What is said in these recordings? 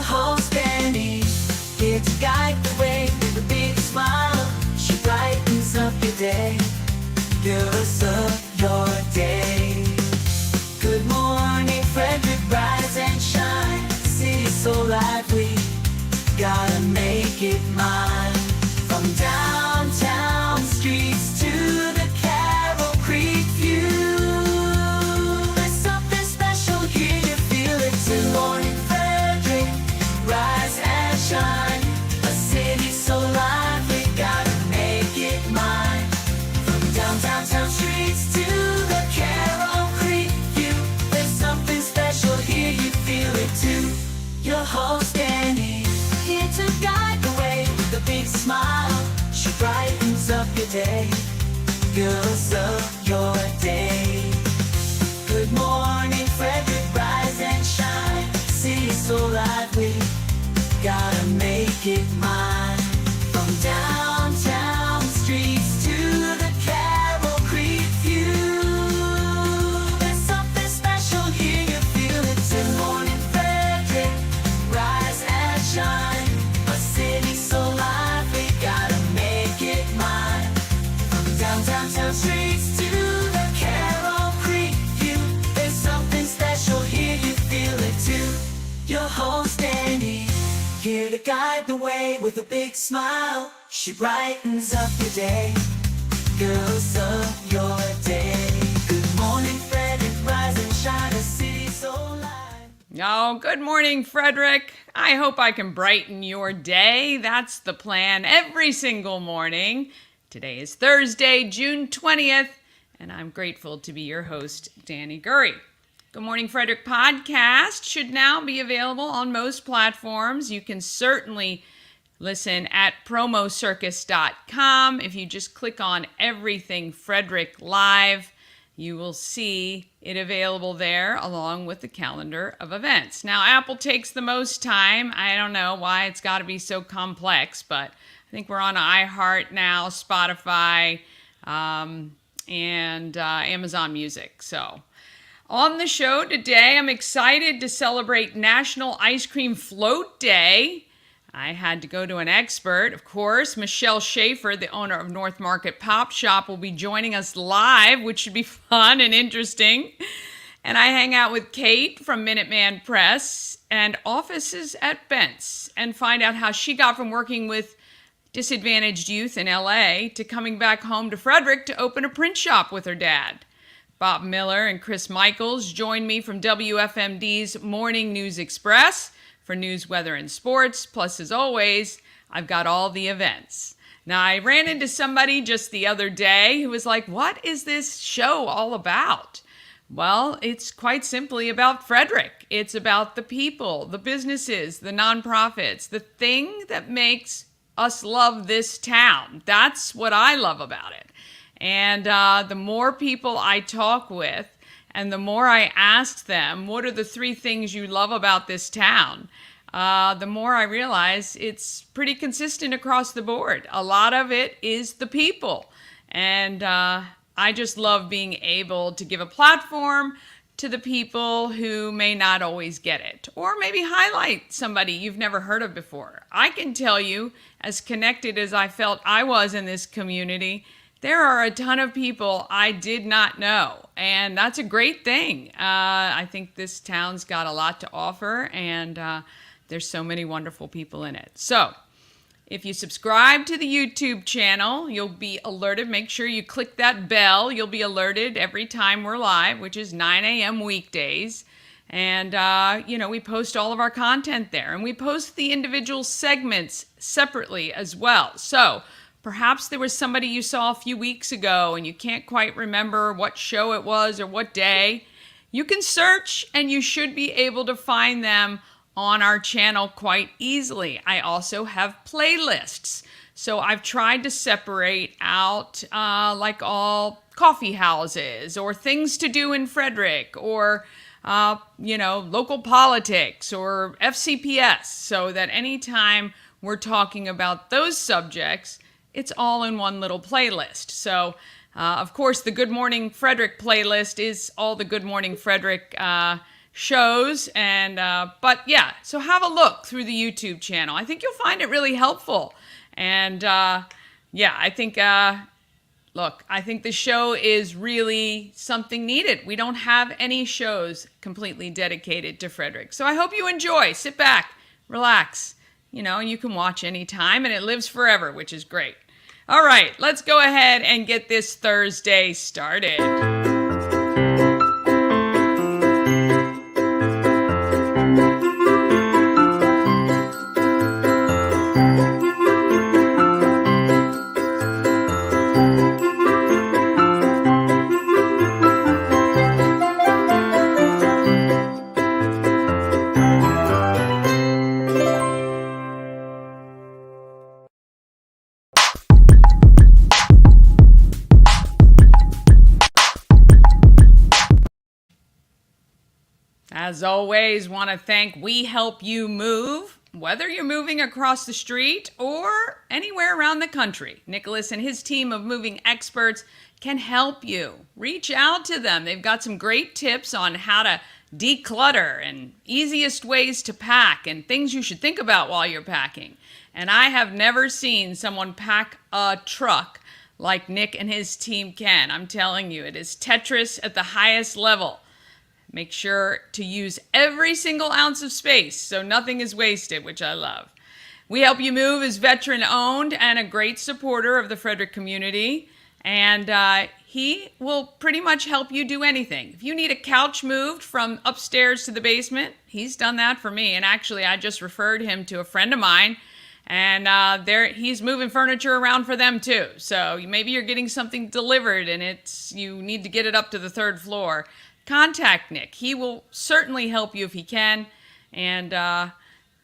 host Dani, here to guide the way with a big smile. She brightens up your day, girls of your day. Good morning, Frederick, rise and shine. The city's so lively, gotta make it mine. From downtown streets to the Carroll Creek view, there's something special here, you feel it too. Good morning, Frederick, rise and shine. A city so lively, gotta make it mine. From downtown streets to the Carroll Creek view, there's something special here, you feel it too. Your host Dani, here to guide the way with a big smile. She brightens up your day, girls of your day. Good morning, Frederick, rise and shine. City's so lively, gotta make it mine. From downtown streets to the Carroll Creek view, there's something special here, you feel it too. Good morning, Frederick, rise and shine. A city so lively, gotta make it mine. From downtown streets to the Carroll Creek view, there's something special here, you feel it too. Your host Dani, here to guide the way with a big smile. She brightens up your day, girls of your day. Good morning, Frederick, rise and shine. A city so lively. Oh, good morning, Frederick. I hope I can brighten your day. That's the plan every single morning. Today is Thursday, June 20th, and I'm grateful to be your host, Dani Gurry. Good Morning, Frederick podcast should now be available on most platforms. You can certainly listen at promocircus.com. If you just click on Everything Frederick Live, you will see it available there along with the calendar of events. Now, Apple takes the most time. I don't know why it's got to be so complex, but I think we're on iHeart now, Spotify, and Amazon Music. So on the show today, I'm excited to celebrate National Ice Cream Float Day. I had to go to an expert, of course. Michelle Schaffer, the owner of North Market Pop Shop, will be joining us live, which should be fun and interesting. And I hang out with Kate from Minuteman Press and offices at Bent's and find out how she got from working with disadvantaged youth in LA to coming back home to Frederick to open a print shop with her dad. Bob Miller and Chris Michaels join me from WFMD's Morning News Express for news, weather, and sports. Plus, as always, I've got all the events. Now, I ran into somebody just the other day who was like, what is this show all about? Well, it's quite simply about Frederick. It's about the people, the businesses, the nonprofits, the thing that makes us love this town. That's what I love about it. And the more people I talk with and the more I ask them, what are the three things you love about this town? The more I realize it's pretty consistent across the board. A lot of it is the people. And I just love being able to give a platform to the people who may not always get it, or maybe highlight somebody you've never heard of before. I can tell you, as connected as I felt I was in this community, there are a ton of people I did not know, and that's a great thing. I think this town's got a lot to offer, and there's so many wonderful people in it. So if you subscribe to the YouTube channel, you'll be alerted. Make sure you click that bell. You'll be alerted every time we're live, which is 9 a.m. weekdays. And, we post all of our content there, and we post the individual segments separately as well. So perhaps there was somebody you saw a few weeks ago and you can't quite remember what show it was or what day. You can search and you should be able to find them on our channel quite easily. I also have playlists. So I've tried to separate out like all coffee houses or things to do in Frederick or, local politics or FCPS, so that anytime we're talking about those subjects, it's all in one little playlist. So, of course, the Good Morning Frederick playlist is all the Good Morning Frederick shows. And but yeah, so have a look through the YouTube channel. I think you'll find it really helpful. And yeah, I think look, I think the show is really something needed. We don't have any shows completely dedicated to Frederick. So I hope you enjoy. Sit back, relax. You know, you can watch anytime, and it lives forever, which is great. All right, let's go ahead and get this Thursday started. As always, want to thank We Help You Move. Whether you're moving across the street or anywhere around the country, Nicholas and his team of moving experts can help you. Reach out to them. They've got some great tips on how to declutter and easiest ways to pack and things you should think about while you're packing. And I have never seen someone pack a truck like Nick and his team can. I'm telling you, it is Tetris at the highest level. Make sure to use every single ounce of space so nothing is wasted, which I love. We Help You Move is veteran owned and a great supporter of the Frederick community. And he will pretty much help you do anything. If you need a couch moved from upstairs to the basement, he's done that for me. And actually, I just referred him to a friend of mine. And he's moving furniture around for them too. So maybe you're getting something delivered and you need to get it up to the third floor. Contact Nick. He will certainly help you if he can. And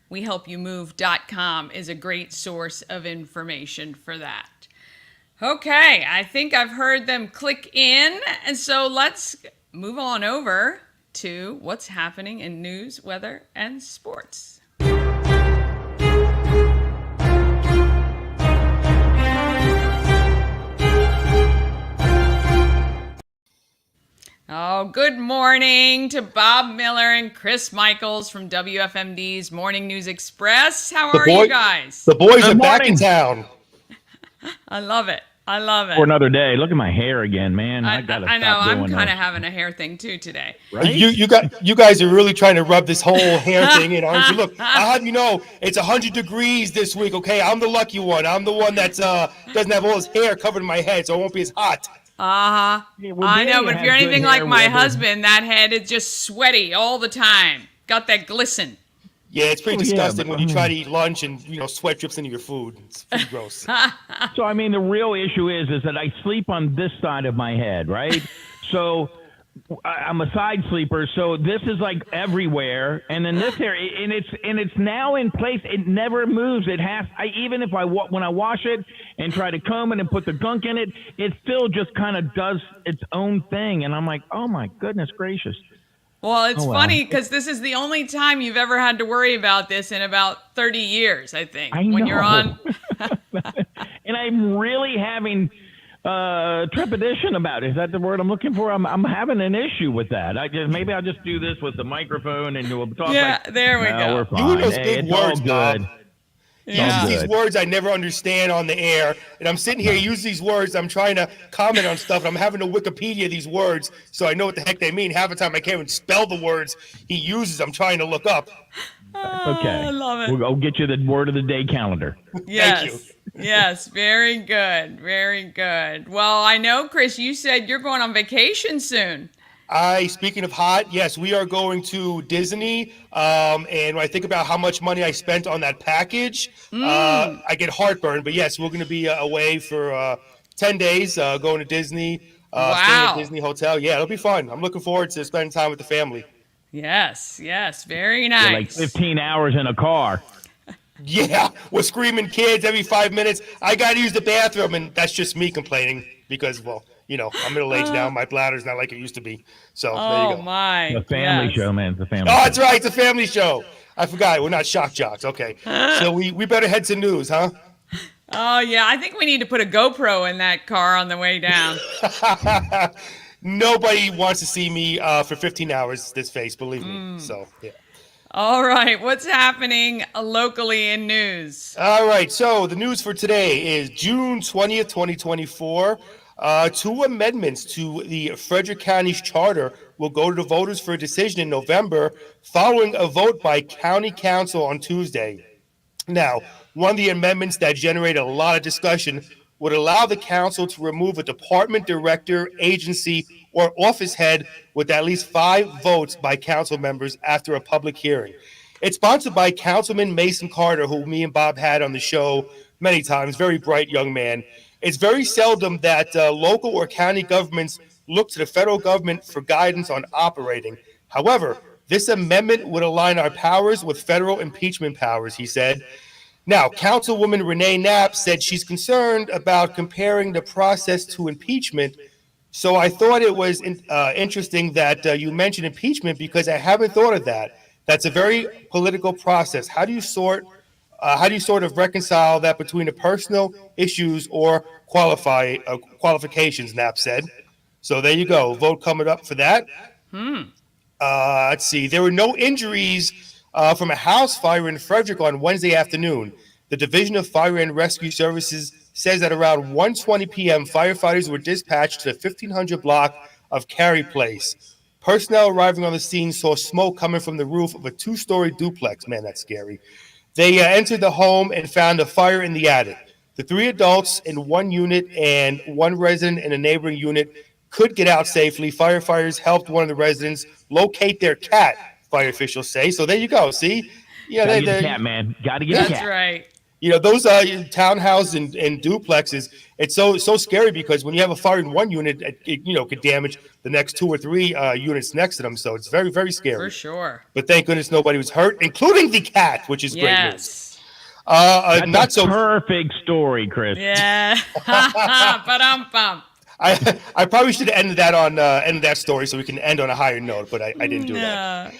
WeHelpYouMove.com is a great source of information for that. Okay, I think I've heard them click in. And so let's move on over to what's happening in news, weather, and sports. Oh, good morning to Bob Miller and Chris Michaels from WFMD's Morning News Express. How are you guys? The boys are back in town. I love it. I love it. For another day. Look at my hair again, man. I know. I'm kind of having a hair thing too today. Right? You guys are really trying to rub this whole hair thing in, aren't you? Look, I'll have you know, it's 100 degrees this week. Okay, I'm the lucky one. I'm the one that doesn't have all his hair covered in my head, so it won't be as hot. Yeah, I know, but if you're anything like my husband, that head is just sweaty all the time. Got that glisten. Yeah, it's pretty disgusting when you try to eat lunch and sweat drips into your food. It's pretty gross. So I mean, the real issue is that I sleep on this side of my head, right? So I'm a side sleeper, so this is like everywhere, and then this area, and it's now in place. It never moves. It has. Even if when I wash it and try to comb it and put the gunk in it, it still just kind of does its own thing, and I'm like, oh my goodness gracious. Well, it's funny because this is the only time you've ever had to worry about this in about 30 years, I think. I know. When you're on. And I'm really having trepidation about it. Is that the word I'm looking for? I'm having an issue with that. Maybe I'll just do this with the microphone and we'll talk. Yeah, there we go. We're fine. Those big words, good. Bob. Yeah. These words I never understand on the air, and I'm sitting here using these words. I'm trying to comment on stuff, and I'm having to Wikipedia these words so I know what the heck they mean. Half the time I can't even spell the words he uses. I'm trying to look up. Okay, I love it. I'll get you the word of the day calendar. Yes. Thank you. Yes, very good. Very good. Well, I know, Chris, you said you're going on vacation soon. Speaking of hot, yes, we are going to Disney. And when I think about how much money I spent on that package, I get heartburn. But yes, we're going to be away for 10 days, going to Disney, staying at Disney Hotel. Yeah, it'll be fun. I'm looking forward to spending time with the family. Yes, very nice. You're like 15 hours in a car. Yeah, we're screaming kids every 5 minutes. I got to use the bathroom, and that's just me complaining because, well, I'm middle aged now. My bladder's not like it used to be. So there you go. Oh, my. The family show, man. It's a family show. That's right. It's a family show. I forgot. We're not shock jocks. Okay. So we better head to news, huh? Oh, yeah. I think we need to put a GoPro in that car on the way down. nobody wants to see me for 15 hours this face, believe me. So, yeah. All right, what's happening locally in news? All right, so the news for today is June 20th, 2024. Two amendments to the Frederick County's charter will go to the voters for a decision in November following a vote by County Council on Tuesday. Now, one of the amendments that generated a lot of discussion would allow the council to remove a department director, agency, or office head with at least 5 votes by council members after a public hearing. It's sponsored by Councilman Mason Carter, who me and Bob had on the show many times, very bright young man. It's very seldom that local or county governments look to the federal government for guidance on operating. However, this amendment would align our powers with federal impeachment powers, he said. Now, Councilwoman Renee Knapp said she's concerned about comparing the process to impeachment. So I thought it was interesting that you mentioned impeachment because I haven't thought of that. That's a very political process. How do you sort of reconcile that between the personal issues or qualifications? Knapp said. So there you go. Vote coming up for that. Let's see. There were no injuries from a house fire in Frederick on Wednesday afternoon. The Division of Fire and Rescue Services says that around 1:20 p.m., firefighters were dispatched to the 1500 block of Cary Place. Personnel arriving on the scene saw smoke coming from the roof of a 2-story duplex. Man, that's scary. They entered the home and found a fire in the attic. The 3 adults in one unit and 1 resident in a neighboring unit could get out safely. Firefighters helped one of the residents locate their cat, fire officials say. So there you go. See? Yeah, Gotta get the cat, man. Gotta get the cat. That's right. You know, those townhouses and duplexes, it's so scary because when you have a fire in one unit, it could damage the next 2 or 3 units next to them. So it's very, very scary. For sure. But thank goodness nobody was hurt, including the cat, which is great news. Yes. Not so perfect story, Chris. Yeah. Ba-dum-bum. I probably should have ended that on ended that story so we can end on a higher note, but I didn't do that.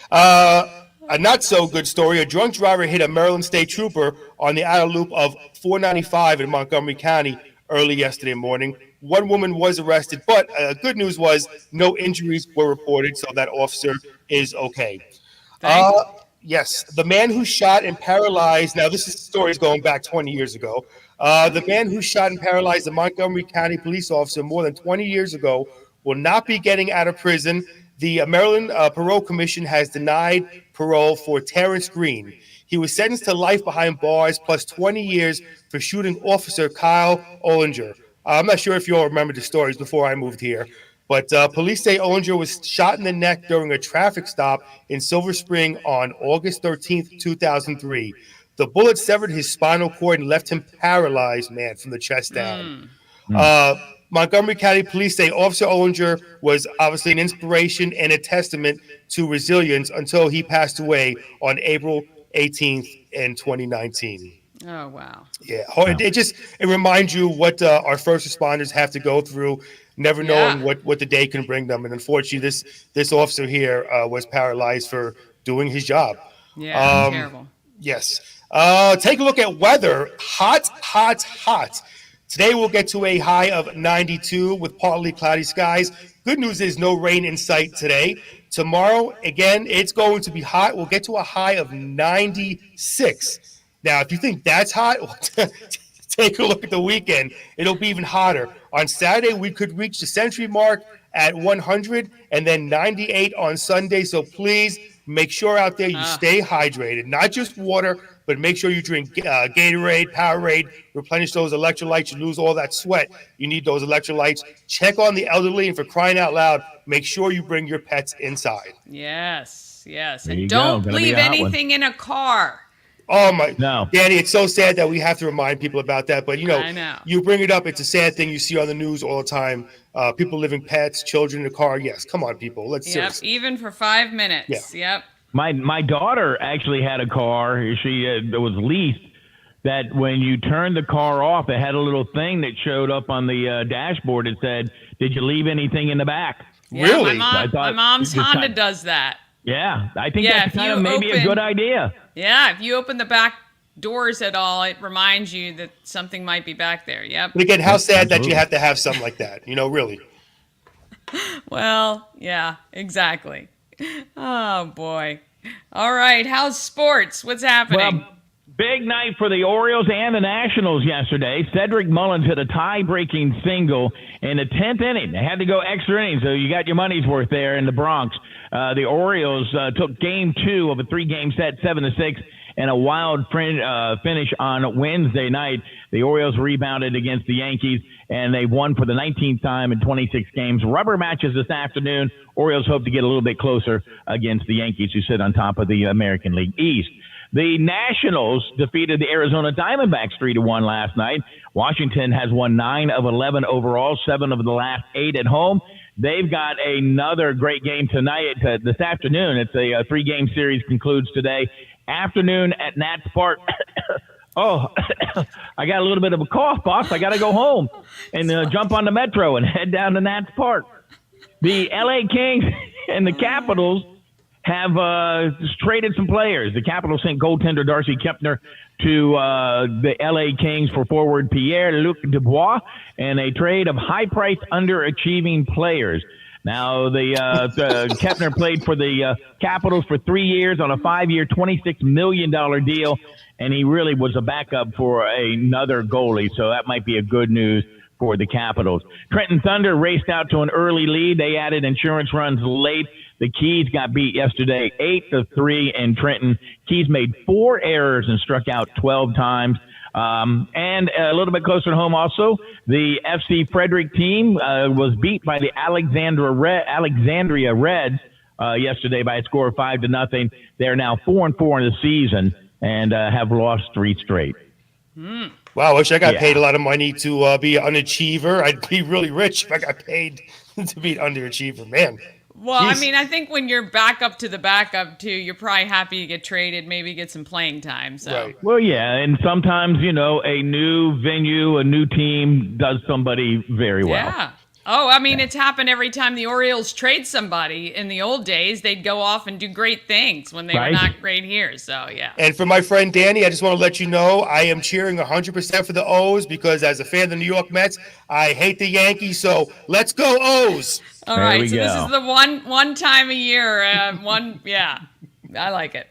A not so good story: a drunk driver hit a Maryland state trooper on the outer loop of 495 in Montgomery County early yesterday morning. One woman was arrested, but good news was no injuries were reported, so that officer is okay. Yes, the man who shot and paralyzed. Now, this story is going back 20 years ago. The man who shot and paralyzed a Montgomery County police officer more than 20 years ago will not be getting out of prison. The Maryland Parole Commission has denied parole for Terrence Green. He was sentenced to life behind bars plus 20 years for shooting Officer Kyle Ollinger. I'm not sure if you all remember the stories before I moved here, but police say Ollinger was shot in the neck during a traffic stop in Silver Spring on August 13th, 2003. The bullet severed his spinal cord and left him paralyzed, man, from the chest down. Montgomery County Police say Officer Ollinger was obviously an inspiration and a testament to resilience until he passed away on April 18th in 2019. Oh, wow. Yeah, it reminds you what our first responders have to go through, never knowing what the day can bring them. And unfortunately, this officer here was paralyzed for doing his job. Yeah, terrible. Yes. Take a look at weather. Hot, hot, hot. Today we'll get to a high of 92 with partly cloudy skies. Good news is no rain in sight today. Tomorrow, again, it's going to be hot. We'll get to a high of 96. Now, if you think that's hot, take a look at the weekend. It'll be even hotter. On Saturday, we could reach the century mark at 100 and then 98 on Sunday. So please make sure out there you stay hydrated, not just water, but make sure you drink Gatorade, Powerade, replenish those electrolytes. You lose all that sweat. You need those electrolytes. Check on the elderly, and for crying out loud, make sure you bring your pets inside. Yes. There And you don't go. leave anything in a car. Oh my, No. Danny, it's so sad that we have to remind people about that. But I know. you bring it up. It's a sad thing you see on the news all the time. People leaving pets, children in the car. Yes, come on, people. Let's seriously. Even for 5 minutes. Yeah. Yep. My daughter actually had a car. She it was leased. That when you turned the car off, it had a little thing that showed up on the dashboard. It said, "Did you leave anything in the back?" Yeah, Really? My mom's Honda does that. Yeah, I think Yeah, that's if kind of you maybe a open- good idea. Yeah, if you open the back doors at all, it reminds you that something might be back there. Yep. But again, how sad that you Absolutely. have to have something like that. Really. Well, yeah, exactly. Oh, boy. All right. How's sports? What's happening? Well, big night for the Orioles and the Nationals yesterday. Cedric Mullins hit a tie-breaking single in the 10th inning. They had to go extra innings, so you got your money's worth there in the Bronx. The Orioles took Game 2 of a 3-game set, 7-6, and a wild finish on Wednesday night. The Orioles rebounded against the Yankees, and they won for the 19th time in 26 games. Rubber matches this afternoon. Orioles hope to get a little bit closer against the Yankees, who sit on top of the American League East. The Nationals defeated the Arizona Diamondbacks 3-1 last night. Washington has won 9 of 11 overall, 7 of the last 8 at home. They've got another great game tonight, this afternoon. It's a 3-game series concludes today. Afternoon at Nats Park. Oh, I got a little bit of a cough, boss. I got to go home and jump on the metro and head down to Nats Park. The L.A. Kings and the Capitals have traded some players. The Capitals sent goaltender Darcy Kempner to the L.A. Kings for forward Pierre-Luc Dubois and a trade of high-priced underachieving players. Now, the Kempner played for the Capitals for 3 years on a 5-year, $26 million deal, and he really was a backup for another goalie, so that might be a good news for the Capitals. Trenton Thunder raced out to an early lead. They added insurance runs late. The Keys got beat yesterday 8-3 in Trenton. Keys made 4 errors and struck out 12 times. And a little bit closer to home also, the FC Frederick team was beat by the Alexandria Reds yesterday by a score of 5-0. They're now 4-4 in the season and have lost 3 straight. Wow, I wish I got paid a lot of money to be an underachiever. I'd be really rich if I got paid to be an underachiever, man. Well, Jeez. I mean, I think when you're backup to the backup, too, you're probably happy to get traded, maybe get some playing time. So. Right. Well, yeah, and sometimes, a new venue, a new team does somebody very well. Yeah. Oh, I mean, it's happened every time the Orioles trade somebody. In the old days, they'd go off and do great things when they were not great here. So, yeah. And for my friend Dani, I just want to let you know I am cheering 100% for the O's because as a fan of the New York Mets, I hate the Yankees. So let's go O's. All There right. we So this go. is the one time a year. Yeah. I like it.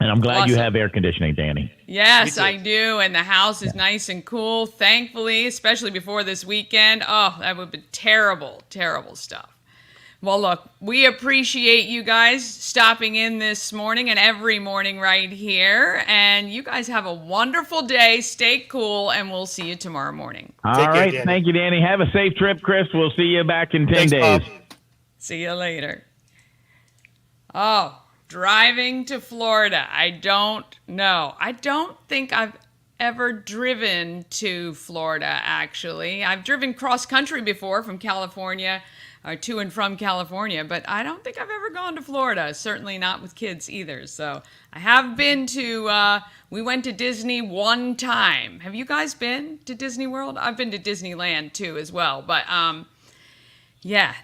And I'm glad you Awesome. have air conditioning, Dani. Yes, Me too. I do. And the house is nice and cool, thankfully, especially before this weekend. Oh, that would be terrible, terrible stuff. Well, look, we appreciate you guys stopping in this morning and every morning right here. And you guys have a wonderful day. Stay cool, and we'll see you tomorrow morning. All Take care, right. Dani. Thank you, Dani. Have a safe trip, Chris. We'll see you back in 10 Thanks, days. Bob. See you later. Oh, driving to Florida. I don't know. I don't think I've ever driven to Florida, actually. I've driven cross country before from California, or to and from California, but I don't think I've ever gone to Florida. Certainly not with kids either. So I have been to, we went to Disney one time. Have you guys been to Disney World? I've been to Disneyland too as well. But yeah,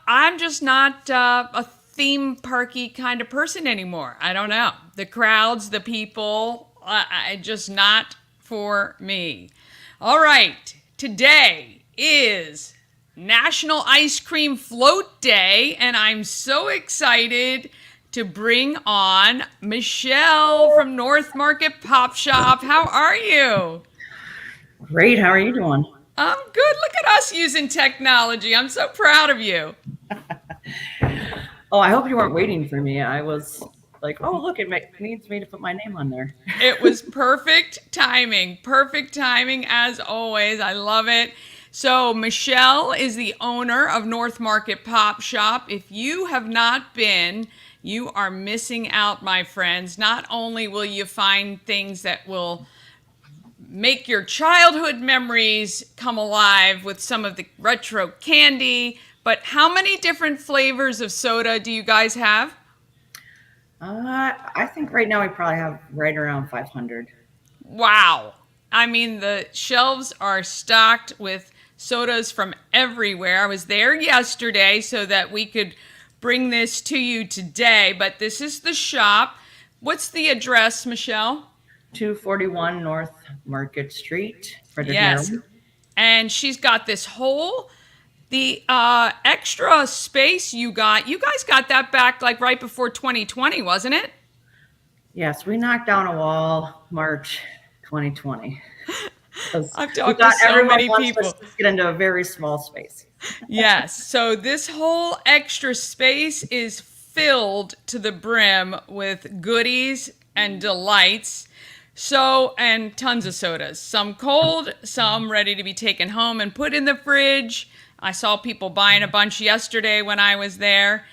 I'm just not a theme parky kind of person anymore. I don't know. The crowds, the people, just not for me. All right, today is National Ice Cream Float Day, and I'm so excited to bring on Michelle from North Market Pop Shop. How are you? Great. How are you doing? I'm good. Look at us using technology. I'm so proud of you. Oh, I hope you weren't waiting for me. I was like, oh, look, it needs me to put my name on there. It was perfect timing. Perfect timing as always. I love it. So Michelle is the owner of North Market Pop Shop. If you have not been, you are missing out, my friends. Not only will you find things that will make your childhood memories come alive with some of the retro candy, but how many different flavors of soda do you guys have? I think right now we probably have right around 500. Wow. I mean, the shelves are stocked with sodas from everywhere. I was there yesterday so that we could bring this to you today, but this is the shop. What's the address, Michelle? 241 North Market Street, Frederick, Yes. Maryland. And she's got this whole The extra space you guys got that back like right before 2020, wasn't it? Yes, we knocked down a wall March 2020. 'Cause I've we talked to thought so everyone many wants people. us to get into a very small space. Yes. So this whole extra space is filled to the brim with goodies and delights. So, and tons of sodas. Some cold, some ready to be taken home and put in the fridge. I saw people buying a bunch yesterday when I was there.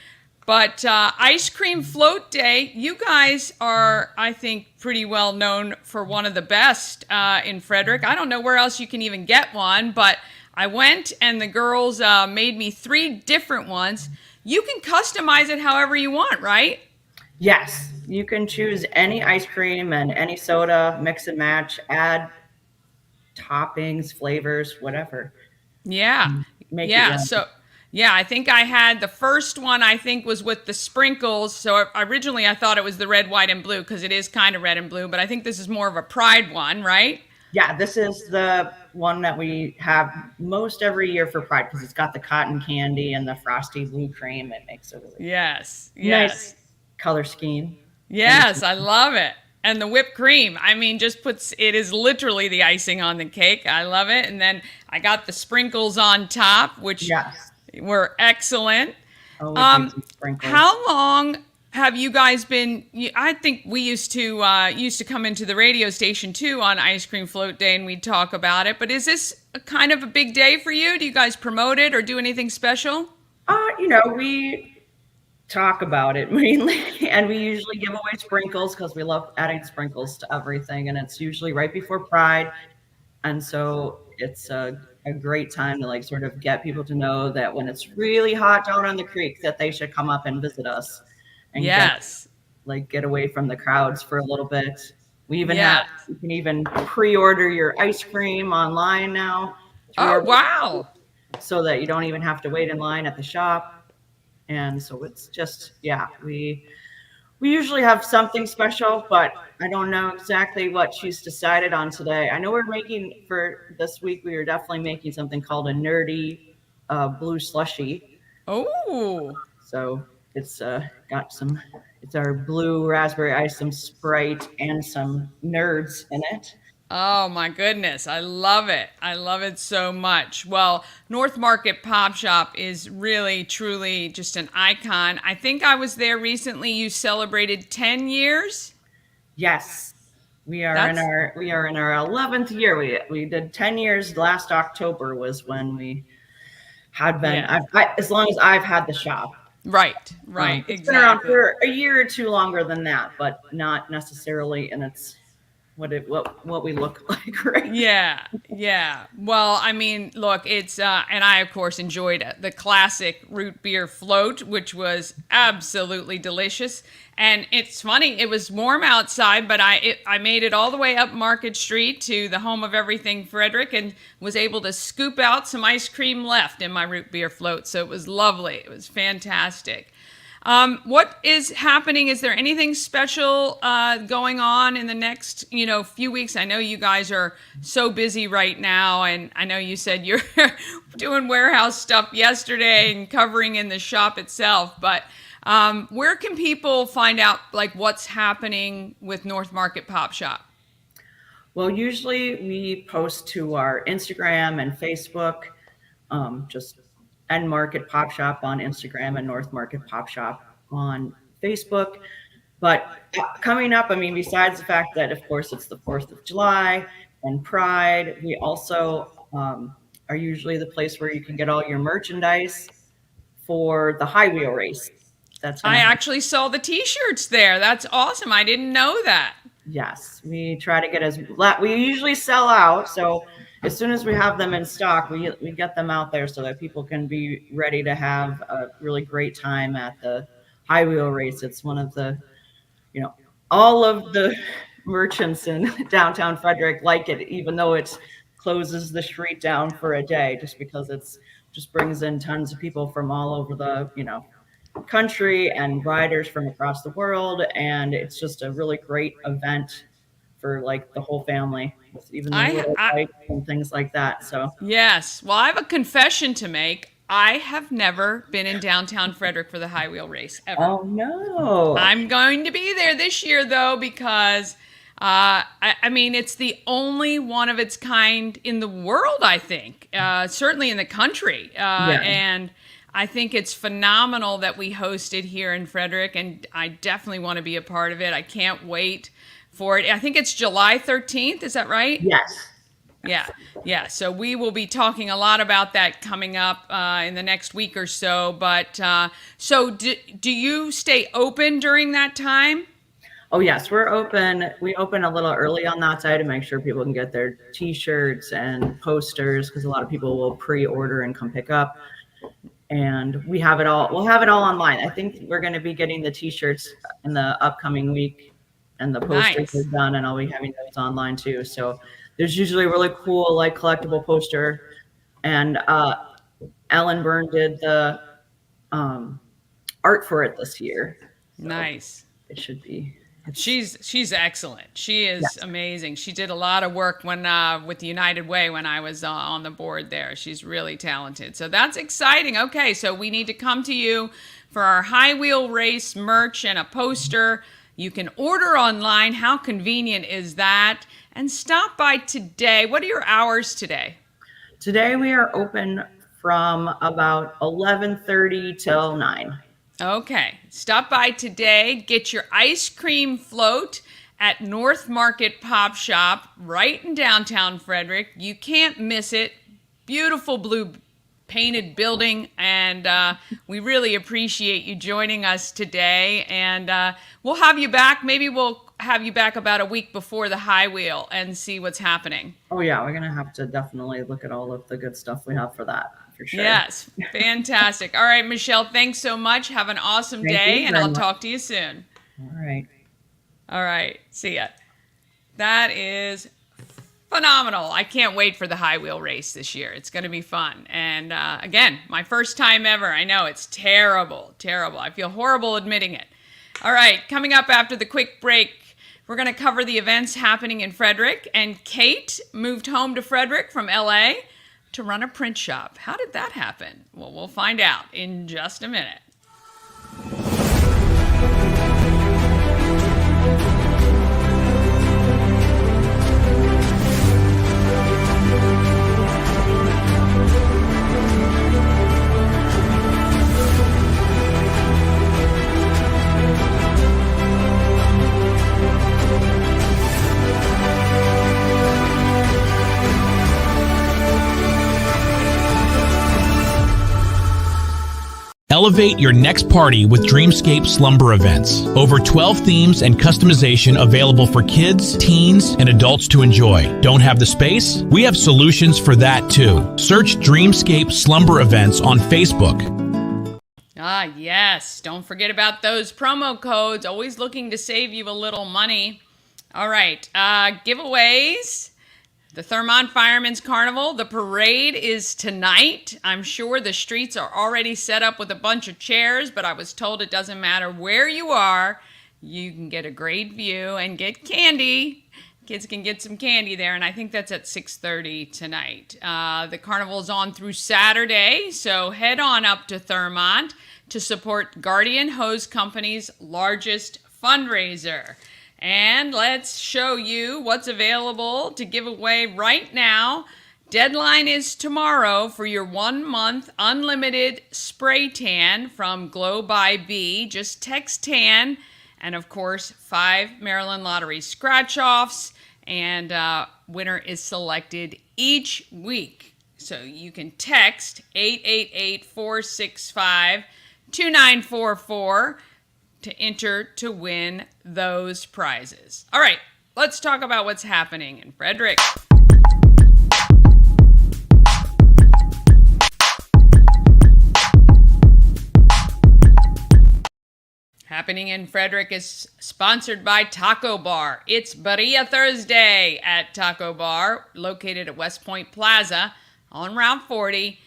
But Ice Cream Float Day, you guys are, I think, pretty well known for one of the best in Frederick. I don't know where else you can even get one, but I went and the girls made me 3 different ones. You can customize it however you want, right? Yes, you can choose any ice cream and any soda, mix and match, add toppings, flavors, whatever. Yeah. Make it your Yeah. own. So, yeah, I think I had the first one, I think, was with the sprinkles. So originally I thought it was the red, white, and blue because it is kind of red and blue, but I think this is more of a Pride one, right? Yeah, this is the one that we have most every year for Pride because it's got the cotton candy and the frosty blue cream. It makes a really Yes. nice Yes. color scheme. Yes, I love it. And the whipped cream, I mean, just puts it is literally the icing on the cake. I love it. And then I got the sprinkles on top, which Yes. were excellent. Always using sprinkles. How long have you guys been? I think we used to come into the radio station too on Ice Cream Float Day, and we'd talk about it. But is this a kind of a big day for you? Do you guys promote it or do anything special? We talk about it mainly, and we usually give away sprinkles because we love adding sprinkles to everything, and it's usually right before Pride, and so it's a great time to like sort of get people to know that when it's really hot down on the creek that they should come up and visit us and Yes. get away from the crowds for a little bit. We even Yes. you can even pre-order your ice cream online now Oh, wow. so that you don't even have to wait in line at the shop. And so it's just, yeah, we usually have something special, but I don't know exactly what she's decided on today. I know we're making for this week, we are definitely making something called a nerdy blue slushy. Oh. So it's it's our blue raspberry ice, some Sprite, and some nerds in it. Oh my goodness, I love it. I love it so much. Well, North Market Pop Shop is really, truly just an icon. I think I was there recently. You celebrated 10 years? Yes, we are in our 11th year. We did 10 years. Last October was when we had been. Yeah. As long as I've had the shop. Right, It's been around exactly. for a year or two longer than that, but not necessarily in its what we look like right now. Yeah. Well, I mean, look, it's and I of course enjoyed the classic root beer float, which was absolutely delicious. And it's funny, it was warm outside, but I made it all the way up Market Street to the home of everything Frederick and was able to scoop out some ice cream left in my root beer float. So it was lovely. It was fantastic. What is happening? Is there anything special going on in the next, few weeks? I know you guys are so busy right now, and I know you said you're doing warehouse stuff yesterday and covering in the shop itself. But where can people find out like what's happening with North Market Pop Shop? Well, usually we post to our Instagram and Facebook, just End Market Pop Shop on Instagram and North Market Pop Shop on Facebook. But coming up, I mean, besides the fact that, of course, it's the 4th of July and Pride, we also are usually the place where you can get all your merchandise for the high wheel race. I actually saw the T-shirts there. That's awesome. I didn't know that. Yes, we try to get we usually sell out. So as soon as we have them in stock, we get them out there so that people can be ready to have a really great time at the high wheel race. It's one of the, all of the merchants in downtown Frederick like it, even though it closes the street down for a day, just because it's just brings in tons of people from all over the, country and riders from across the world. And it's just a really great event for like the whole family, even the little bikes and things like that. So yes. Well, I have a confession to make. I have never been in downtown Frederick for the high wheel race ever. Oh no. I'm going to be there this year though because I mean it's the only one of its kind in the world. I think certainly in the country, and I think it's phenomenal that we host it here in Frederick, and I definitely want to be a part of it. I can't wait for it. I think it's July 13th. Is that right? Yes. Yeah. So we will be talking a lot about that coming up in the next week or so. But so do you stay open during that time? Oh yes, we're open. We open a little early on that side to make sure people can get their T-shirts and posters because a lot of people will pre-order and come pick up. And we have it all. We'll have it all online. I think we're going to be getting the T-shirts in the upcoming week, and the posters are done, and I'll be having those online too. So there's usually a really cool like collectible poster, and Ellen Byrne did the art for it this year. So nice. It should be. She's excellent. She is amazing. She did a lot of work when with the United Way when I was on the board there. She's really talented. So that's exciting. Okay, so we need to come to you for our high wheel race merch and a poster. You can order online. How convenient is that? And stop by today. What are your hours today? Today we are open from about 11:30 till 9. Okay, stop by today, get your ice cream float at North Market Pop Shop right in downtown Frederick. You can't miss it. Beautiful blue painted building, and we really appreciate you joining us today. And we'll have you back. Maybe we'll have you back about a week before the high wheel and see what's happening. Oh yeah, we're gonna have to definitely look at all of the good stuff we have for that. For sure. Yes, fantastic. All right, Michelle, thanks so much. Have an awesome day, and I'll talk to you soon. All right. See ya. That is phenomenal. I can't wait for the high wheel race this year. It's going to be fun. And again, my first time ever. I know it's terrible. I feel horrible admitting it. All right, coming up after the quick break, we're going to cover the events happening in Frederick. And Kate moved home to Frederick from LA to run a print shop. How did that happen? Well, we'll find out in just a minute. Elevate your next party with Dreamscape Slumber Events. Over 12 themes and customization available for kids, teens, and adults to enjoy. Don't have the space? We have solutions for that too. Search Dreamscape Slumber Events on Facebook. Ah, yes. Don't forget about those promo codes. Always looking to save you a little money. All right. Giveaways. The Thurmont Firemen's Carnival, the parade is tonight. I'm sure the streets are already set up with a bunch of chairs, but I was told it doesn't matter where you are. You can get a great view and get candy. Kids can get some candy there, and I think that's at 6:30 tonight. The carnival is on through Saturday, so head on up to Thurmont to support Guardian Hose Company's largest fundraiser. And let's show you what's available to give away right now. Deadline is tomorrow for your 1-month unlimited spray tan from Glow by B. Just text TAN, and of course 5 Maryland Lottery scratch-offs, and winner is selected each week. So you can text 888-465-2944 to enter to win those prizes. All right, let's talk about what's happening in Frederick. Happening in Frederick is sponsored by Taco Bar. It's Birria Thursday at Taco Bar, located at West Point Plaza on Route 40.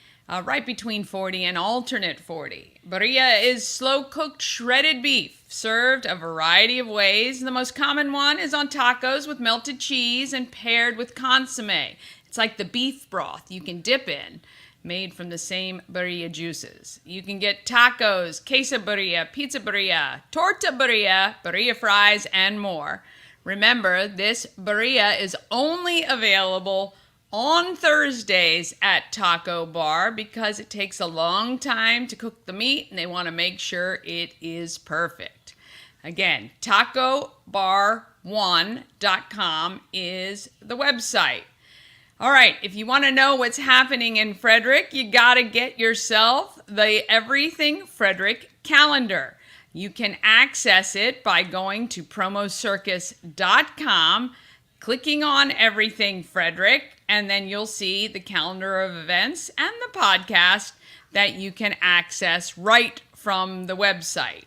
Right between 40 and alternate 40. Birria is slow-cooked shredded beef, served a variety of ways. The most common one is on tacos with melted cheese and paired with consomme. It's like the beef broth you can dip in. made from the same birria juices. You can get tacos, queso birria, pizza birria, torta birria, birria fries, and more. Remember, this birria is only available on Thursdays at Taco Bar because it takes a long time to cook the meat and they want to make sure it is perfect. Again, tacobar1.com is the website. All right, if you want to know what's happening in Frederick, you got to get yourself the Everything Frederick calendar. You can access it by going to promocircus.com, clicking on Everything Frederick, and then you'll see the calendar of events and the podcast that you can access right from the website.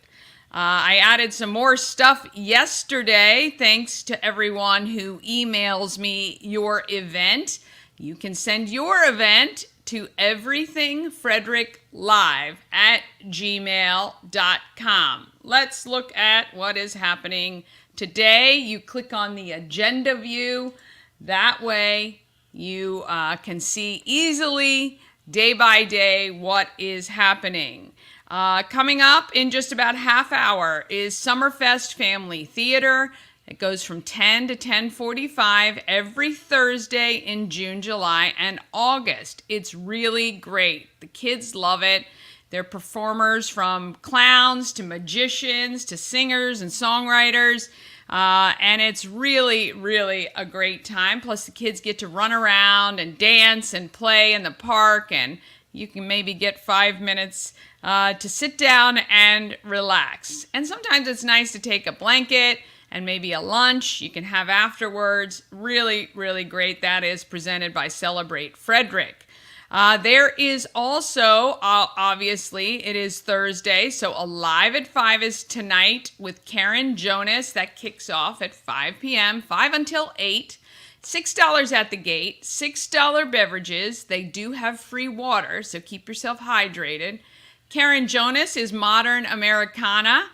I added some more stuff yesterday, thanks to everyone who emails me your event. You can send your event to everythingfredericklive@gmail.com. Let's look at what is happening today. You click on the agenda view. That way you can see easily, day by day, what is happening. Coming up in just about half hour is Summerfest Family Theater. It goes from 10 to 10:45 every Thursday in June, July, and August. It's really great. The kids love it. They're performers from clowns to magicians to singers and songwriters. And it's really, really a great time. Plus the kids get to run around and dance and play in the park, and you can maybe get 5 minutes to sit down and relax. And sometimes it's nice to take a blanket and maybe a lunch you can have afterwards. Really, really great. That is presented by Celebrate Frederick. There is also, obviously, it is Thursday, so Alive at 5 is tonight with Karen Jonas. That kicks off at 5 p.m., 5 until 8. $6 at the gate, $6 beverages. They do have free water, so keep yourself hydrated. Karen Jonas is Modern Americana.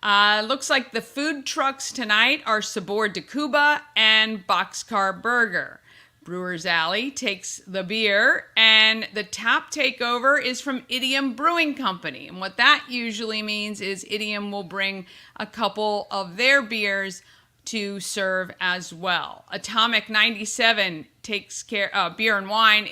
Looks like the food trucks tonight are Sabor de Cuba and Boxcar Burger. Brewer's Alley takes the beer, and the tap takeover is from Idiom Brewing Company. And what that usually means is Idiom will bring a couple of their beers to serve as well. Atomic 97 takes care. Beer and Wine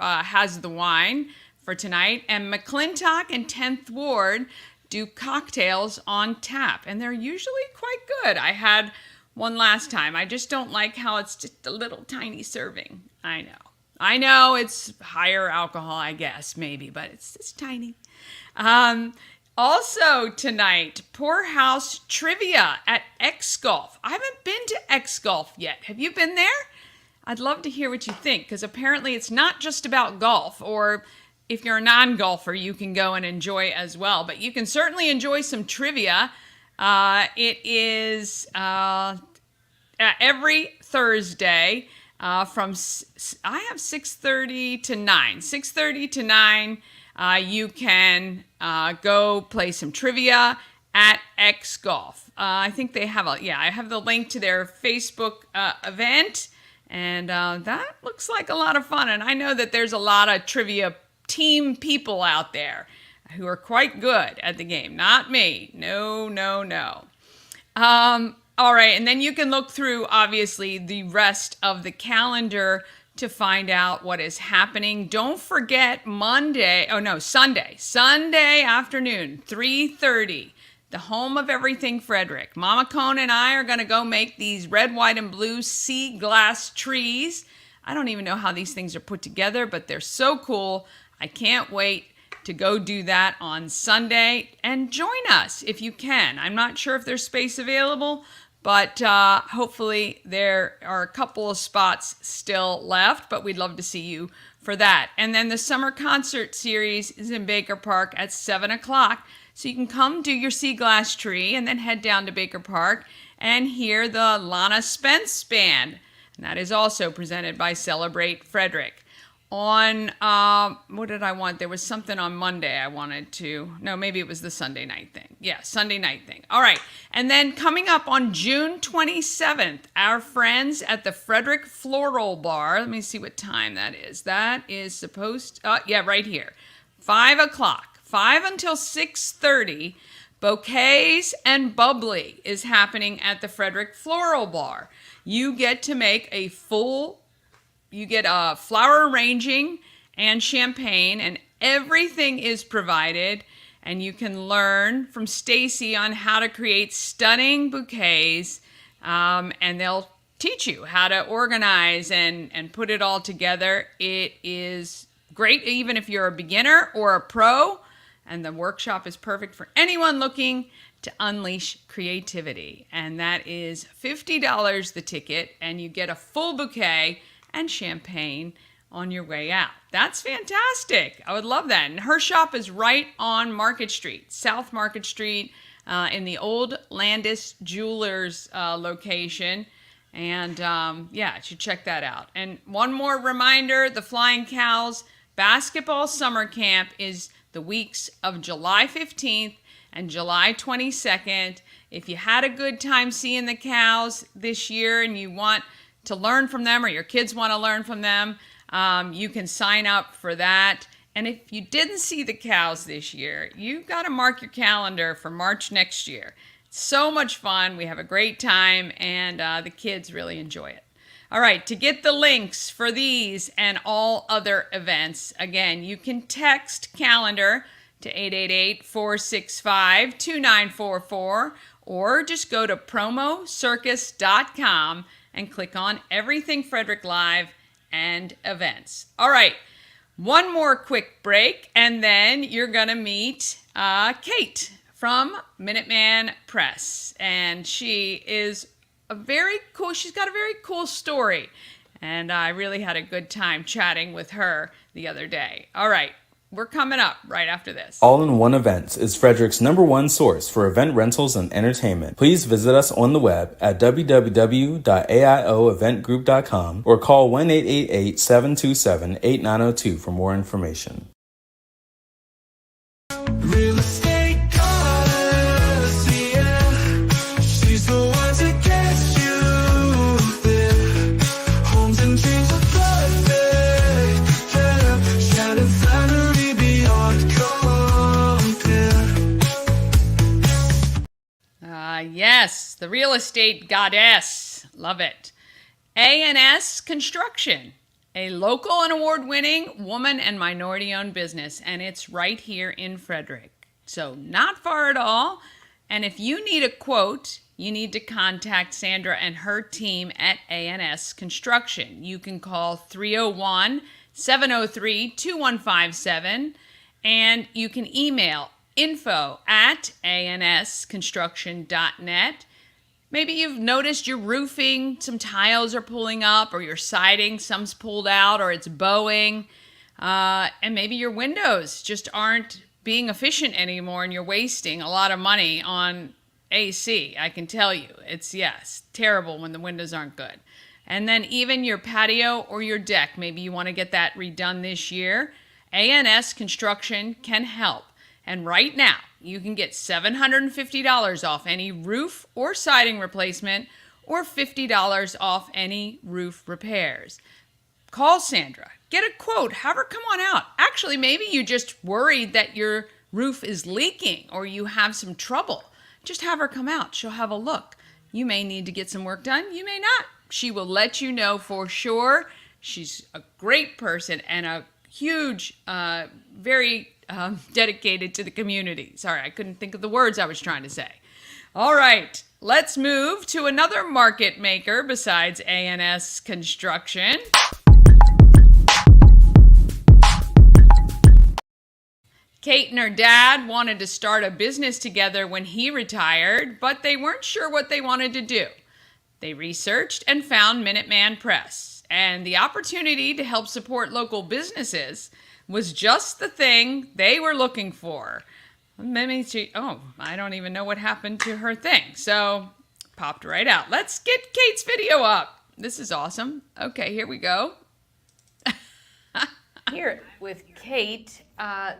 has the wine for tonight, and McClintock and 10th Ward do cocktails on tap, and they're usually quite good. I had one last time. I just don't like how it's just a little tiny serving. I know it's higher alcohol, I guess, maybe, but it's tiny. Also tonight, Poorhouse Trivia at X Golf. I haven't been to X Golf yet. Have you been there? I'd love to hear what you think, because apparently it's not just about golf, or if you're a non-golfer, you can go and enjoy it as well. But you can certainly enjoy some trivia. It is every Thursday from, I have 6:30 to 9. 6:30 to 9, you can go play some trivia at X Golf. I think they have I have the link to their Facebook event, and that looks like a lot of fun. And I know that there's a lot of trivia team people out there who are quite good at the game. Not me. No. All right, and then you can look through, obviously, the rest of the calendar to find out what is happening. Don't forget Sunday afternoon, 3:30, the home of Everything Frederick. Mama Cone and I are going to go make these red, white, and blue sea glass trees. I don't even know how these things are put together, but they're so cool. I can't wait to go do that on Sunday, and join us if you can. I'm not sure if there's space available, but hopefully there are a couple of spots still left, but we'd love to see you for that. And then the summer concert series is in Baker Park at 7 o'clock. So you can come do your sea glass tree and then head down to Baker Park and hear the Lana Spence Band. And that is also presented by Celebrate Frederick. on, what did I want? There was something on Monday I wanted to, no, maybe it was the Sunday night thing. Yeah, Sunday night thing. All right. And then coming up on June 27th, our friends at the Frederick Floral Bar, let me see what time that is. That is supposed, right here, 5 o'clock, 5 until 6:30. Bouquets and Bubbly is happening at the Frederick Floral Bar. You get to make you get flower arranging and champagne, and everything is provided. And you can learn from Stacy on how to create stunning bouquets, and they'll teach you how to organize and put it all together. It is great even if you're a beginner or a pro, and the workshop is perfect for anyone looking to unleash creativity. And that is $50 the ticket, and you get a full bouquet and champagne on your way out. That's fantastic. I would love that. And her shop is right on Market Street, South Market Street, in the old Landis Jewelers location. And you should check that out. And one more reminder, the Flying Cows Basketball Summer Camp is the weeks of July 15th and July 22nd. If you had a good time seeing the Cows this year and you want to learn from them, or your kids want to learn from them, you can sign up for that. And if you didn't see the Cows this year, you've got to mark your calendar for March next year. It's so much fun. We have a great time, and the kids really enjoy it. All right, to get the links for these and all other events, again, you can text calendar to 888-465-2944, or just go to promocircus.com and click on Everything Frederick Live and Events. All right, one more quick break, and then you're going to meet Kate from Minuteman Press. And she is she's got a very cool story. And I really had a good time chatting with her the other day. All right, we're coming up right after this. All-in-One Events is Frederick's #1 source for event rentals and entertainment. Please visit us on the web at www.aioeventgroup.com or call 1-888-727-8902 for more information. Real estate goddess, yeah. She's the one to get you there. Homes and dreams are perfect, yeah. Shannon Flannery beyond compare. Yes, the real estate goddess. Love it. A&S Construction, a local and award-winning woman and minority-owned business, and it's right here in Frederick. So not far at all. And if you need a quote, you need to contact Sandra and her team at A&S Construction. You can call 301-703-2157, and you can email info@ansconstruction.net. Maybe you've noticed your roofing, some tiles are pulling up, or your siding, some's pulled out, or it's bowing. And maybe your windows just aren't being efficient anymore, and you're wasting a lot of money on AC. I can tell you, it's terrible when the windows aren't good. And then even your patio or your deck, maybe you want to get that redone this year. A&S Construction can help. And right now, you can get $750 off any roof or siding replacement, or $50 off any roof repairs. Call Sandra. Get a quote. Have her come on out. Actually, maybe you just worried that your roof is leaking or you have some trouble. Just have her come out. She'll have a look. You may need to get some work done. You may not. She will let you know for sure. She's a great person and a huge, very dedicated to the community. Sorry, I couldn't think of the words I was trying to say. All right, let's move to another market maker besides A&S Construction. Kate and her dad wanted to start a business together when he retired, but they weren't sure what they wanted to do. They researched and found Minuteman Press, and the opportunity to help support local businesses was just the thing they were looking for. I don't even know what happened to her thing. So, popped right out. Let's get Kate's video up. This is awesome. Okay, here we go. here with Kate.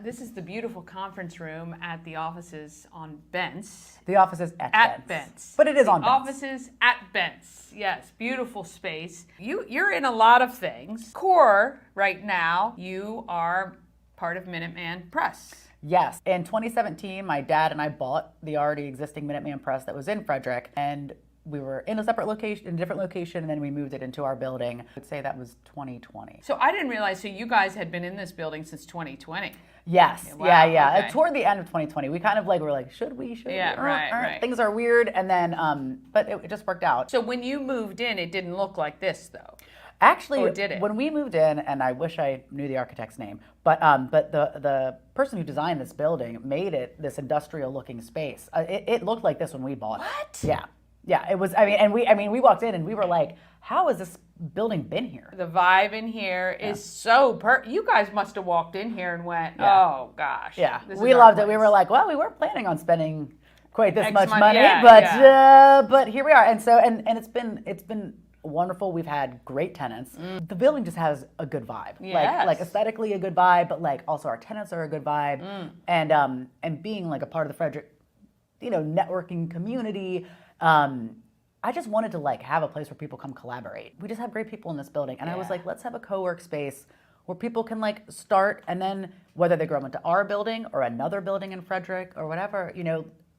This is the beautiful conference room at the offices on Bentz. The office is at Bentz. But it is on Bentz. Offices at Bentz. Yes, beautiful space. You're in a lot of things. Core, right now, you are part of Minuteman Press. Yes. In 2017, my dad and I bought the already existing Minuteman Press that was in Frederick, and we were in a separate location, in a different location, and then we moved it into our building. I would say that was 2020. So I didn't realize, so you guys had been in this building since 2020. Yes. Wow, Yeah. okay. Toward the end of 2020, we kind of like were like, should we? Yeah, right. Things are weird, and then, but it just worked out. So when you moved in, it didn't look like this, though. Actually, Or did it? When we moved in, and I wish I knew the architect's name, but the person who designed this building made it this industrial-looking space. It looked like this when we bought it. What? Yeah. It was. I mean, we walked in and we were like, how has this building been here? The vibe in here is so you guys must have walked in here and went, Yeah. oh gosh. Yeah, this we is our loved it. We place. were like, well, we weren't planning on spending quite this X much money, money, yeah, but here we are. And so and it's been wonderful. We've had great tenants. The building just has a good vibe. Yes. Like aesthetically a good vibe, but like also our tenants are a good vibe. And being like a part of the Frederick, networking community, I just wanted to like have a place where people come collaborate. We just have great people in this building. And I was Yeah. like, let's have a co-work space where people can like start, and then whether they grow into our building or another building in Frederick or whatever,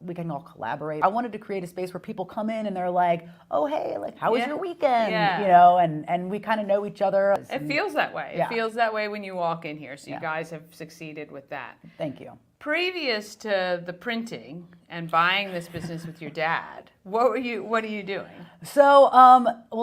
we can all collaborate. I wanted to create a space where people come in and they're like, oh, hey, like, how was Yeah. your weekend? Yeah. And we kind of know each other. It feels that way. Yeah. It feels that way when you walk in here. So you Yeah. guys have succeeded with that. Thank you. Previous to the printing and buying this business with your dad, what are you doing? So,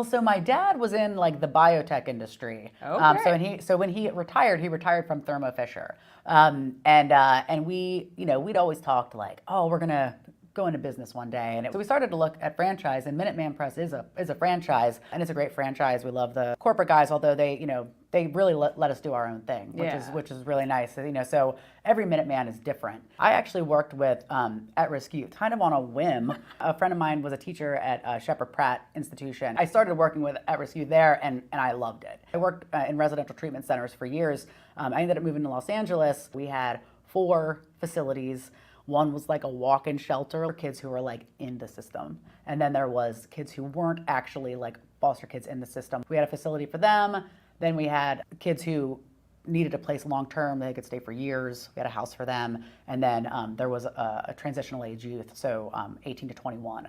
so my dad was in like the biotech industry. Okay. So when he retired from Thermo Fisher. And we'd always talked like, oh, we're gonna go into business one day. And so we started to look at franchise, and Minuteman Press is a franchise, and it's a great franchise. We love the corporate guys, although they really let us do our own thing, which is really nice. So every Minuteman is different. I actually worked with at-risk youth, kind of on a whim. A friend of mine was a teacher at Schaffer Pratt Institution. I started working with at-risk youth there, and I loved it. I worked in residential treatment centers for years. I ended up moving to Los Angeles. We had 4 facilities. One was like a walk-in shelter for kids who were like in the system. And then there was kids who weren't actually like foster kids in the system. We had a facility for them. Then we had kids who needed a place long-term. They could stay for years. We had a house for them. And then there was a transitional age youth, so 18 to 21.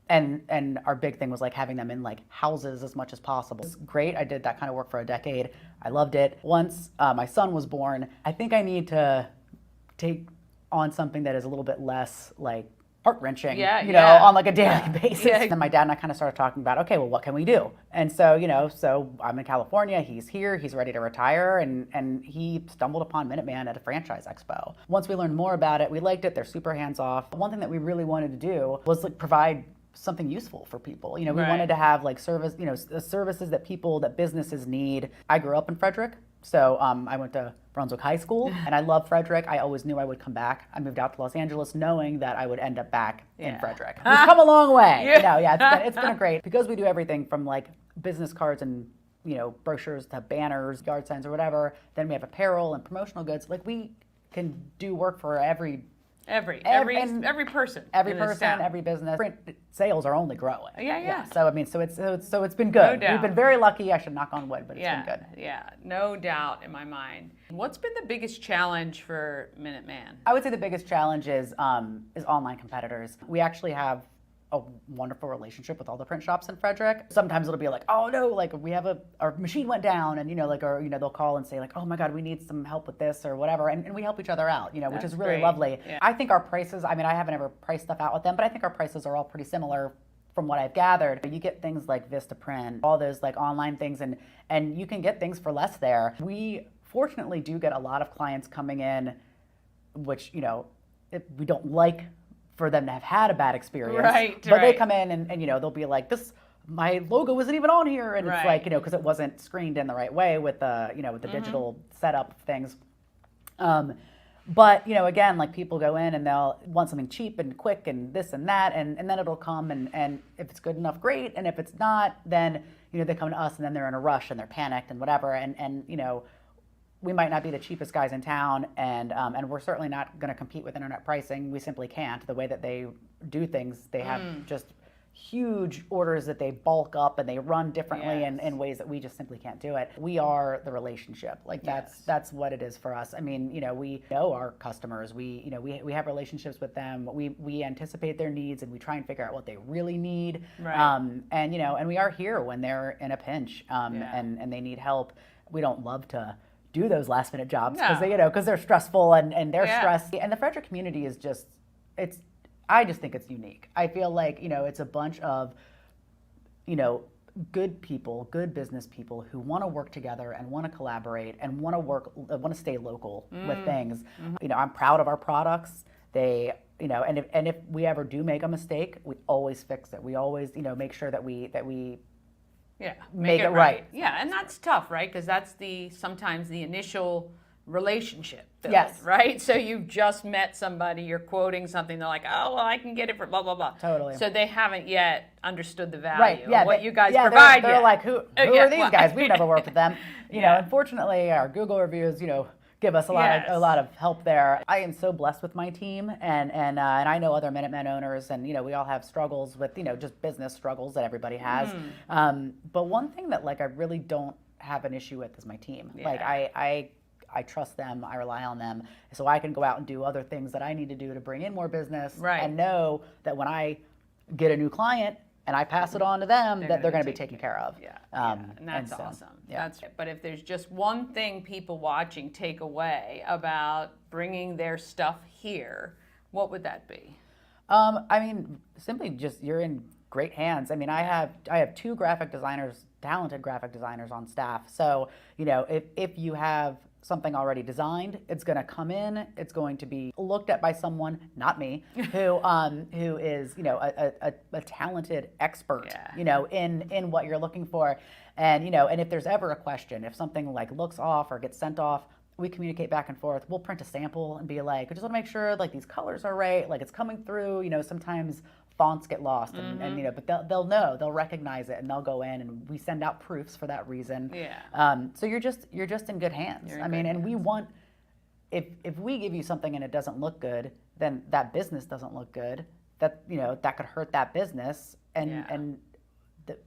And our big thing was like having them in like houses as much as possible. It's great. I did that kind of work for a decade. I loved it. Once my son was born, I think I need to take on something that is a little bit less like heart-wrenching, on like a daily basis. Yeah. And my dad and I kind of started talking about, okay, well, what can we do? And so, so I'm in California, he's here, he's ready to retire, and he stumbled upon Minuteman at a franchise expo. Once we learned more about it, we liked it, they're super hands-off. One thing that we really wanted to do was like provide something useful for people. We wanted to have like service, the services that businesses need. I grew up in Frederick, so I went to Brunswick High School, and I love Frederick. I always knew I would come back. I moved out to Los Angeles knowing that I would end up back in Frederick. We've come a long way. It's been great. Because we do everything from like business cards and brochures to banners, yard signs or whatever. Then we have apparel and promotional goods. Like we can do work for every Every person. Every in this person, town. every business. Print sales are only growing. Yeah. So it's been good. No doubt. We've been very lucky. I should knock on wood, but it's been good. Yeah, no doubt in my mind. What's been the biggest challenge for Minuteman? I would say the biggest challenge is online competitors. We actually have a wonderful relationship with all the print shops in Frederick. Sometimes it'll be like, oh no, like we have our machine went down, and they'll call and say like, oh my God, we need some help with this or whatever, and we help each other out, which That's is really great. lovely. Yeah. I think our prices, I haven't ever priced stuff out with them, but I think our prices are all pretty similar from what I've gathered. You get things like Vistaprint, all those like online things, and you can get things for less there. We fortunately do get a lot of clients coming in, which we don't like for them to have had a bad experience. But they come in and they'll be like, my logo isn't even on here, and it's like, because it wasn't screened in the right way with the with the digital setup of things. But again, like people go in and they'll want something cheap and quick and this and that, and then it'll come, and if it's good enough, great, and if it's not, then they come to us, and then they're in a rush and they're panicked and whatever, and we might not be the cheapest guys in town, and we're certainly not going to compete with internet pricing. We simply can't. The way that they do things, they have just huge orders that they bulk up and they run differently in ways that we just simply can't do it. We are the relationship. Like that's what it is for us. I mean, you know, we know our customers. We have relationships with them. We anticipate their needs and we try and figure out what they really need. Right. And you know, and we are here when they're in a pinch and they need help. We don't love to do those last minute jobs because because they're stressful and they're stressed. And the Frederick community is just I just think it's unique. I feel like, you know, it's a bunch of, you know, good people, good business people who want to work together and want to collaborate and want to stay local with things. You know, I'm proud of our products. They, you know, and if we ever do make a mistake, we always fix it. We always, you know, make sure that we make it right. Yeah, and that's tough, right? Because that's sometimes the initial relationship build, Yes. right? So you've just met somebody, you're quoting something, they're like, oh, well, I can get it for blah, blah, blah. Totally. So they haven't yet understood the value of what you guys they're provide They're yet. like, who are these guys? We've never worked with them. You know, unfortunately, our Google reviews, you know, give us a lot of help there. I am so blessed with my team, and I know other Minutemen owners, and you know, we all have struggles with, you know, just business struggles that everybody has. But one thing that like I really don't have an issue with is my team. Like I trust them, I rely on them, so I can go out and do other things that I need to do to bring in more business, and know that when I get a new client and I pass it on to them, that they're going to be taken care of. And that's awesome. But if there's just one thing people watching take away about bringing their stuff here, what would that be? I mean, simply just you're in great hands. I mean, I have two talented graphic designers on staff. So, you know, if you have something already designed, it's going to come in, it's going to be looked at by someone, not me, who is, you know, a talented expert, you know, in what you're looking for. And, you know, and if there's ever a question, if something like looks off or gets sent off, we communicate back and forth. We'll print a sample and be like, I just want to make sure like these colors are right, like it's coming through. You know, sometimes fonts get lost and you know, but they'll know, they'll recognize it and they'll go in and we send out proofs for that reason. So you're just in good hands. I mean, and we want, if we give you something and it doesn't look good, then that business doesn't look good. That, you know, that could hurt that business and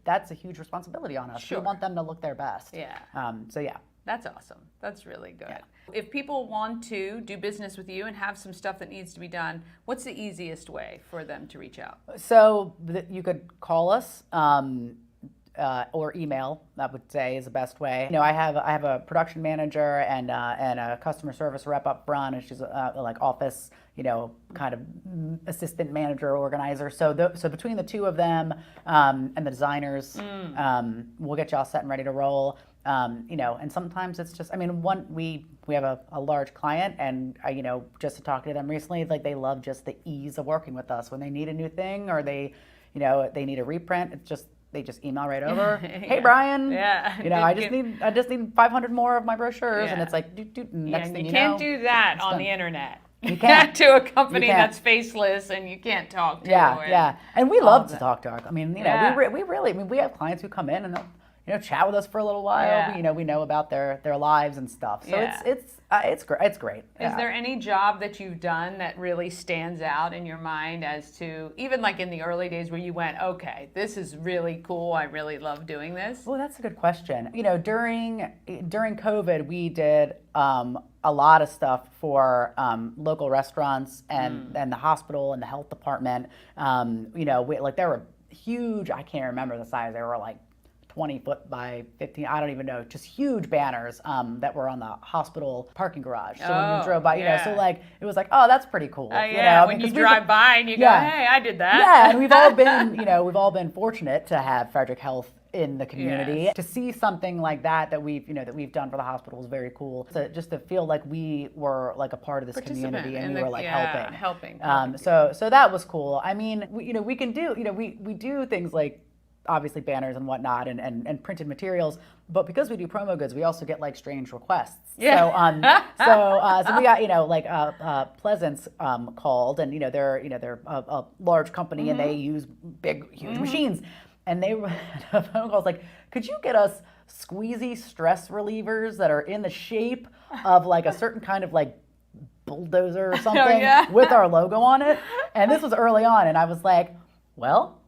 that's a huge responsibility on us. We want them to look their best. So yeah. That's awesome. That's really good. If people want to do business with you and have some stuff that needs to be done, what's the easiest way for them to reach out? So you could call us or email, I would say is the best way. You know, I have a production manager and a customer service rep up front, and she's like office, you know, kind of assistant manager organizer. So between the two of them and the designers, we'll get y'all set and ready to roll. You know, and sometimes it's just, I mean, we have a large client, and you know, just to talk to them recently, like they love just the ease of working with us when they need a new thing or they, you know, they need a reprint. It's just, they just email right over. Hey Brian, you know, I just need 500 more of my brochures, and it's like, next thing you know, can't do that on the internet. You can't to a company that's faceless and you can't talk to. And we love to talk to our. I mean, you know, we really, I mean, we have clients who come in and they'll, you know, chat with us for a little while. You know, we know about their lives and stuff. So it's great. Is there any job that you've done that really stands out in your mind as to, even like in the early days where you went, okay, this is really cool, I really love doing this? Well, that's a good question. You know, during COVID, we did a lot of stuff for local restaurants and the hospital and the health department. You know, there were huge, I can't remember the size, they were like 20 foot by 15, I don't even know, just huge banners that were on the hospital parking garage. So when you drove by, you know, so like, it was like, oh, that's pretty cool. You know, when you drive by and you go, hey, I did that. Yeah, and we've all been, you know, we've all been fortunate to have Frederick Health in the community. To see something like that we've, you know, that we've done for the hospital is very cool. So just to feel like we were like a part of this community and we were like helping. So that was cool. I mean, we can do, you know, we do things like obviously banners and whatnot and printed materials, but because we do promo goods, we also get like strange requests. So we got, you know, like Pleasance called, and you know they're a large company and they use big huge machines. and they had a phone call. Like, could you get us squeezy stress relievers that are in the shape of like a certain kind of like bulldozer or something with our logo on it? And this was early on, and I was like, well,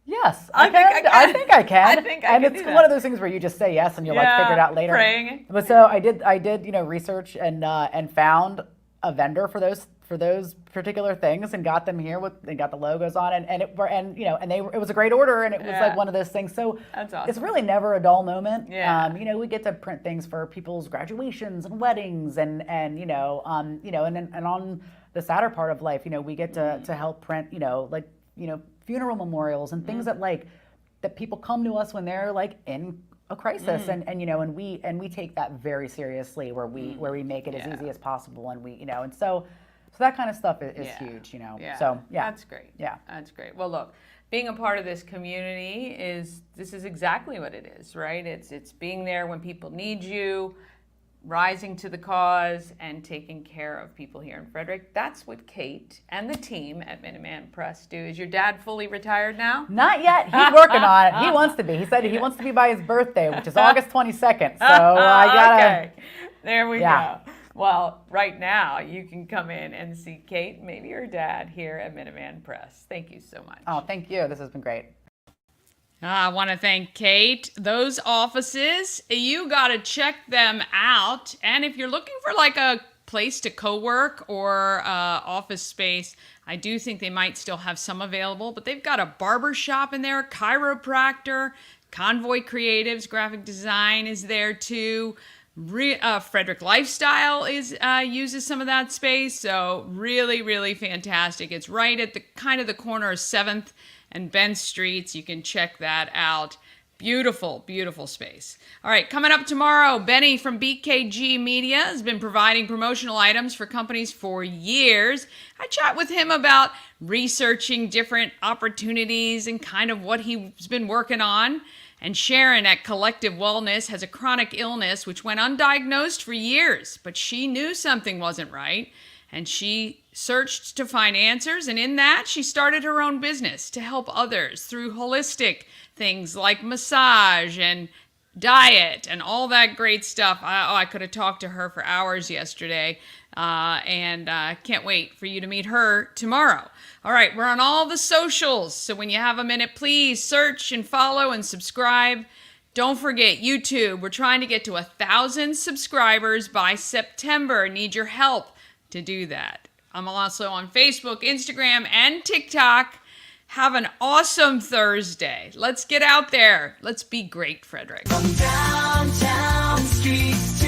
yes, I think I can. And it's one of those things where you just say yes and you'll like figure it out later. Praying. But so I did, research and found a vendor for those particular things and got them here and got the logos on it, it was a great order, and it was like one of those things. So that's awesome. It's really never a dull moment. Yeah. We get to print things for people's graduations and weddings and on the sadder part of life, we get to help print, funeral memorials and things that people come to us when they're like in a crisis, and we take that very seriously, where we make it as easy as possible, and so that kind of stuff is huge, So that's great. Yeah, that's great. Well, look, being a part of this community is exactly what it is, right? It's being there when people need you, rising to the cause, and taking care of people here in Frederick. That's what Kate and the team at Minuteman Press do. Is your dad fully retired now? Not yet. He's working on it. He wants to be. He said he wants to be by his birthday, which is August 22nd. So I gotta. Okay. There we go. Well, right now you can come in and see Kate, maybe your dad, here at Minuteman Press. Thank you so much. Oh, thank you. This has been great. I want to thank Kate. Those offices, you got to check them out. And if you're looking for like a place to co-work or office space, I do think they might still have some available, but they've got a barber shop in there, chiropractor, Convoy Creatives, graphic design is there too. Frederick Lifestyle uses some of that space, so really, really fantastic. It's right at the corner of 7th and Benn Streets. You can check that out. Beautiful, beautiful space. All right, coming up tomorrow, Benny from BKG Media has been providing promotional items for companies for years. I chat with him about researching different opportunities and kind of what he's been working on. And Sharon at Collective Wellness has a chronic illness which went undiagnosed for years, but she knew something wasn't right, and she searched to find answers, and in that, she started her own business to help others through holistic things like massage and diet and all that great stuff. I could have talked to her for hours yesterday, and can't wait for you to meet her tomorrow. All right, we're on all the socials, so when you have a minute, please search and follow and subscribe. Don't forget YouTube. We're trying to get to 1,000 subscribers by September. Need your help to do that. I'm also on Facebook, Instagram, and TikTok. Have an awesome Thursday. Let's get out there. Let's be great, Frederick. From downtown streets